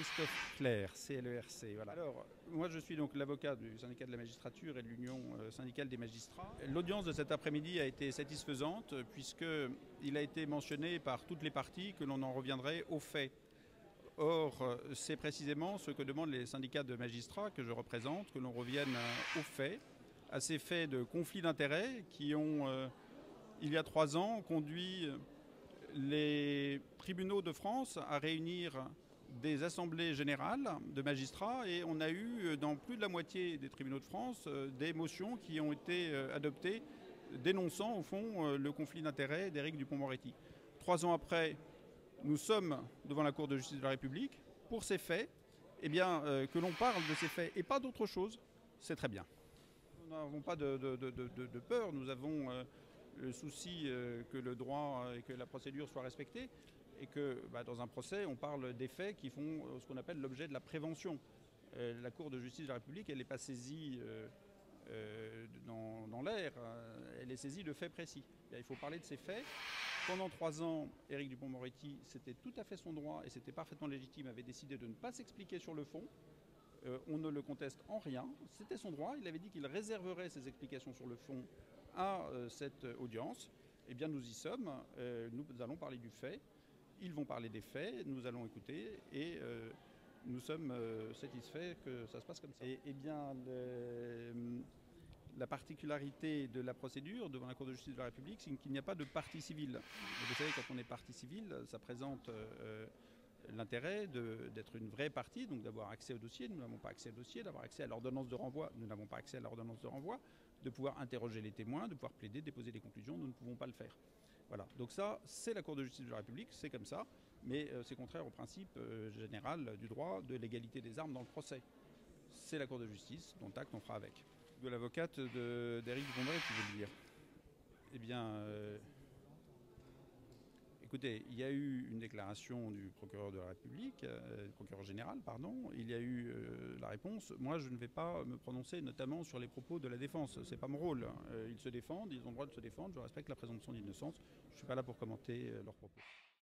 Christophe Clerc, CLERC. Voilà. Alors, moi je suis donc l'avocat du syndicat de la magistrature et de l'Union syndicale des magistrats. L'audience de cet après-midi a été satisfaisante puisqu'il a été mentionné par toutes les parties que l'on en reviendrait aux faits. Or, c'est précisément ce que demandent les syndicats de magistrats que je représente, que l'on revienne aux faits, à ces faits de conflits d'intérêts qui ont, il y a 3 ans, conduit les tribunaux de France à réunir des assemblées générales de magistrats et on a eu dans plus de la moitié des tribunaux de France des motions qui ont été adoptées dénonçant au fond le conflit d'intérêts d'Éric Dupond-Moretti. 3 ans après, nous sommes devant la Cour de justice de la République pour ces faits. Eh bien, que l'on parle de ces faits et pas d'autre chose, c'est très bien. Nous n'avons pas de peur, nous avons le souci que le droit et que la procédure soient respectés et que dans un procès, on parle des faits qui font ce qu'on appelle l'objet de la prévention. La Cour de justice de la République, elle n'est pas saisie dans l'air, elle est saisie de faits précis. Il faut parler de ces faits. Pendant 3 ans, Éric Dupond-Moretti, c'était tout à fait son droit et c'était parfaitement légitime, avait décidé de ne pas s'expliquer sur le fond. On ne le conteste en rien, c'était son droit, il avait dit qu'il réserverait ses explications sur le fond à cette audience. Eh bien nous y sommes, nous allons parler du fait, ils vont parler des faits, nous allons écouter et nous sommes satisfaits que ça se passe comme ça. Eh bien, la particularité de la procédure devant la Cour de justice de la République, c'est qu'il n'y a pas de partie civile. Vous savez, quand on est partie civile, ça présente l'intérêt d'être une vraie partie, donc d'avoir accès au dossier. Nous n'avons pas accès au dossier, d'avoir accès à l'ordonnance de renvoi. Nous n'avons pas accès à l'ordonnance de renvoi, de pouvoir interroger les témoins, de pouvoir plaider, déposer des conclusions. Nous ne pouvons pas le faire. Voilà. Donc ça, c'est la Cour de justice de la République, c'est comme ça, mais c'est contraire au principe général du droit de l'égalité des armes dans le procès. C'est la Cour de justice, dont acte on fera avec. De l'avocate d'Éric Dupond-Moretti, tu veux le dire. Eh bien, écoutez, il y a eu une déclaration du procureur de la République, procureur général, pardon. Il y a eu la réponse. Moi, je ne vais pas me prononcer, notamment sur les propos de la défense. C'est pas mon rôle. Ils se défendent, ils ont le droit de se défendre. Je respecte la présomption d'innocence. Je ne suis pas là pour commenter leurs propos.